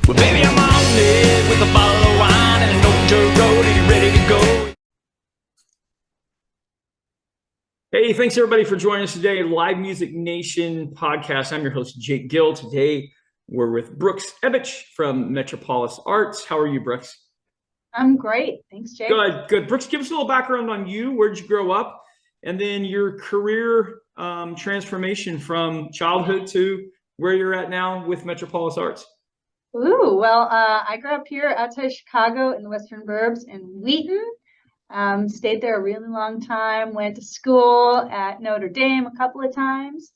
Well, baby, I'm on it with a bottle of wine and an old dirt road. Are you ready to go? Hey, thanks everybody for joining us today. Live Music Nation podcast. I'm your host, Jake Gill. Today, we're with Brookes Ebetsch from Metropolis Arts. How are you, Brookes? I'm great. Thanks, Jake. Good, good. Brookes, give us a little background on you. Where did you grow up? And then your career transformation from childhood to where you're at now with Metropolis Arts. Ooh, well, I grew up here outside Chicago in the Western Burbs in Wheaton. Stayed there a really long time. Went to school at Notre Dame a couple of times.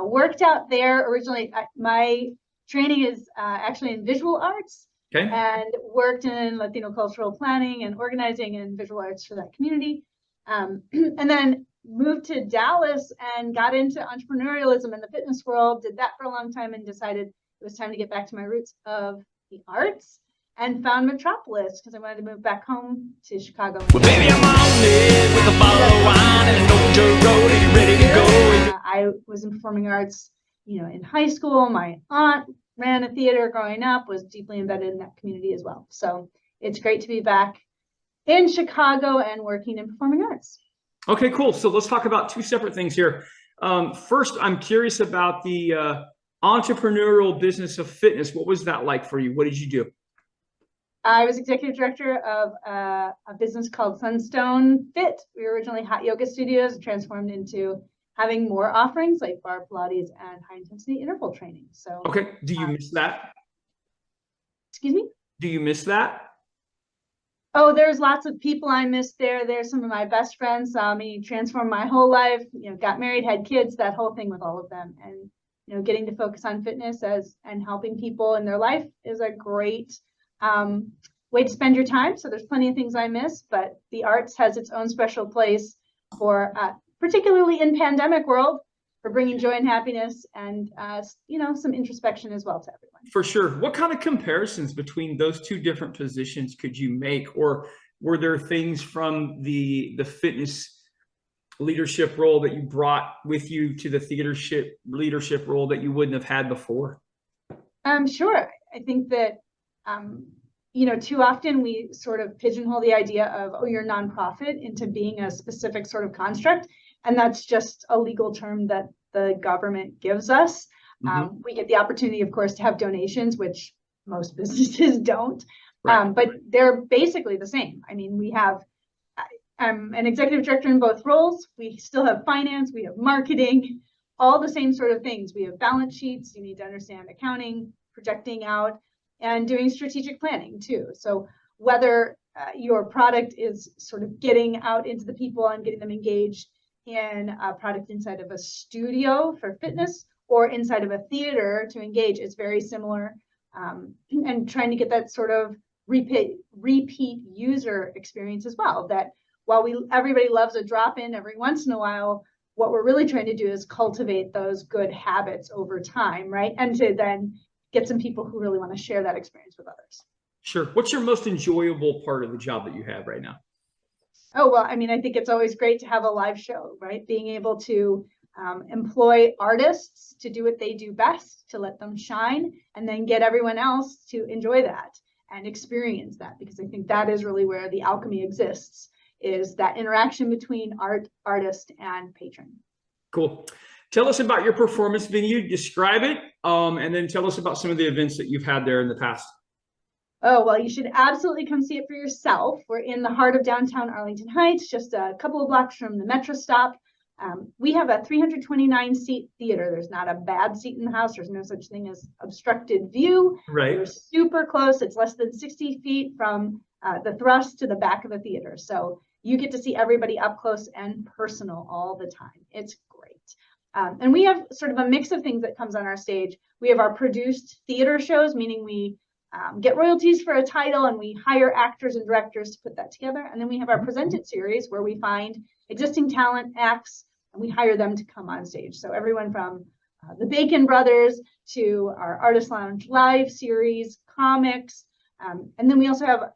Worked out there originally. My training is actually in visual arts. Okay. And worked in Latino cultural planning and organizing and visual arts for that community. And then moved to Dallas and got into entrepreneurialism in the fitness world. Did that for a long time and decided it was time to get back to my roots of the arts, and found Metropolis because I wanted to move back home to Chicago. Well, baby, I'm on it with a bottle of wine and an old dirt road. Are you ready to go? I was in performing arts, in high school. My aunt ran a theater growing up, was deeply embedded in that community as well. So it's great to be back in Chicago and working in performing arts. Okay, cool. So let's talk about two separate things here. First, I'm curious about the entrepreneurial business of fitness. What was that like for you? What did you do? I was executive director of a business called Sunstone Fit. We were originally hot yoga studios, transformed into having more offerings like bar Pilates and high intensity interval training. So okay, do you miss that? Excuse me? Do you miss that? Oh, there's lots of people I miss there. There's some of my best friends, saw me transform my whole life, got married, had kids, that whole thing with all of them. And getting to focus on fitness and helping people in their life is a great way to spend your time. So there's plenty of things I miss, but the arts has its own special place for, particularly in pandemic world, for bringing joy and happiness and, some introspection as well to everyone. For sure. What kind of comparisons between those two different positions could you make? Or were there things from the fitness leadership role that you brought with you to the theater leadership role that you wouldn't have had before? Sure. I think that, too often we sort of pigeonhole the idea of, oh, you're a nonprofit into being a specific sort of construct. And that's just a legal term that the government gives us. Mm-hmm. We get the opportunity, of course, to have donations, which most businesses don't. Right. But they're basically the same. I mean, I'm an executive director in both roles. We still have finance, we have marketing, all the same sort of things. We have balance sheets. You need to understand accounting, projecting out, and doing strategic planning too. So whether your product is sort of getting out into the people and getting them engaged in a product inside of a studio for fitness or inside of a theater to engage, it's very similar. And trying to get that sort of repeat user experience as well, that while everybody loves a drop-in every once in a while, what we're really trying to do is cultivate those good habits over time, right? And to then get some people who really want to share that experience with others. Sure. What's your most enjoyable part of the job that you have right now? Oh, well, I mean, I think it's always great to have a live show, right? Being able to employ artists to do what they do best, to let them shine, and then get everyone else to enjoy that and experience that, because I think that is really where the alchemy exists, is that interaction between artist and patron. Cool. Tell us about your performance venue, describe it, and then tell us about some of the events that you've had there in the past. Oh, well, you should absolutely come see it for yourself. We're in the heart of downtown Arlington Heights, just a couple of blocks from the Metro stop. We have a 329-seat theater. There's not a bad seat in the house. There's no such thing as obstructed view. Right. We're super close. It's less than 60 feet from the thrust to the back of the theater. So you get to see everybody up close and personal all the time. It's great. And we have sort of a mix of things that comes on our stage. We have our produced theater shows, meaning we get royalties for a title and we hire actors and directors to put that together. And then we have our presented series where we find existing talent acts and we hire them to come on stage. So everyone from the Bacon Brothers to our Artist Lounge Live series, comics. And then we also have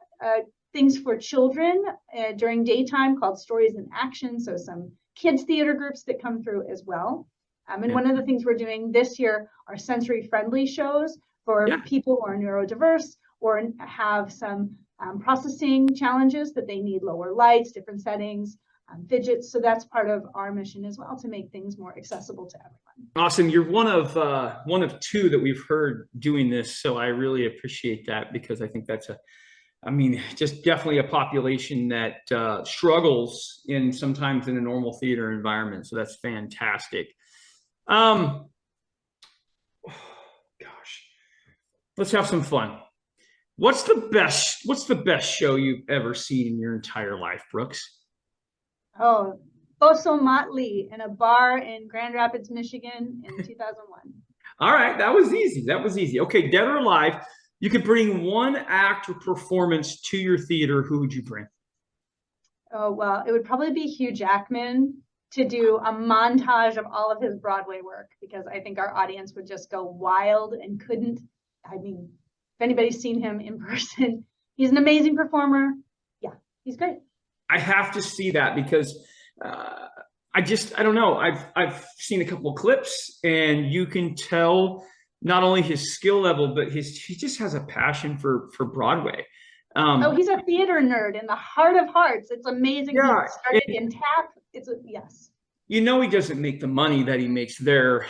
things for children during daytime called Stories in Action. So some kids theater groups that come through as well. And one of the things we're doing this year are sensory friendly shows for Yeah. people who are neurodiverse or have some processing challenges that they need lower lights, different settings, fidgets. So that's part of our mission as well, to make things more accessible to everyone. Awesome. You're one of two that we've heard doing this. So I really appreciate that, because I think that's just definitely a population that struggles sometimes in a normal theater environment. So that's fantastic. Gosh, let's have some fun. What's the best show you've ever seen in your entire life, Brookes? Oh, Boso Motley in a bar in Grand Rapids, Michigan in 2001. All right, that was easy. Okay, dead or alive, you could bring one act or performance to your theater. Who would you bring? Oh, well, it would probably be Hugh Jackman to do a montage of all of his Broadway work, because I think our audience would just go wild and couldn't. I mean, if anybody's seen him in person, he's an amazing performer. Yeah, he's great. I have to see that, because I don't know. I've seen a couple of clips, and you can tell not only his skill level, but he just has a passion for Broadway. He's a theater nerd in the heart of hearts. It's amazing. Yeah, he started in TAP. Yes. He doesn't make the money that he makes there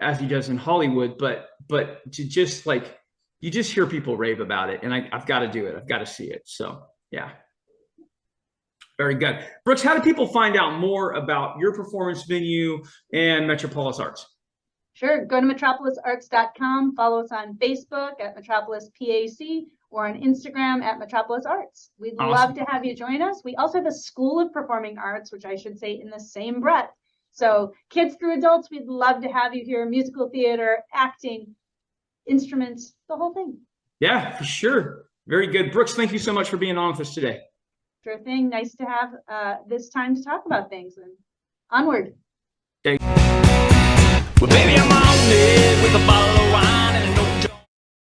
as he does in Hollywood, but to just you just hear people rave about it, and I've got to do it. I've got to see it. So yeah. Very good. Brookes, how do people find out more about your performance venue and Metropolis Arts? Sure. Go to metropolisarts.com. Follow us on Facebook at Metropolis PAC, or on Instagram at Metropolis Arts. We'd love to have you join us. We also have a School of Performing Arts, which I should say in the same breath. So kids through adults, we'd love to have you here. Musical theater, acting, instruments, the whole thing. Yeah, for sure. Very good. Brookes, thank you so much for being on with us today. Sure thing. Nice to have this time to talk about things, and onward. Okay. Well, baby, I'm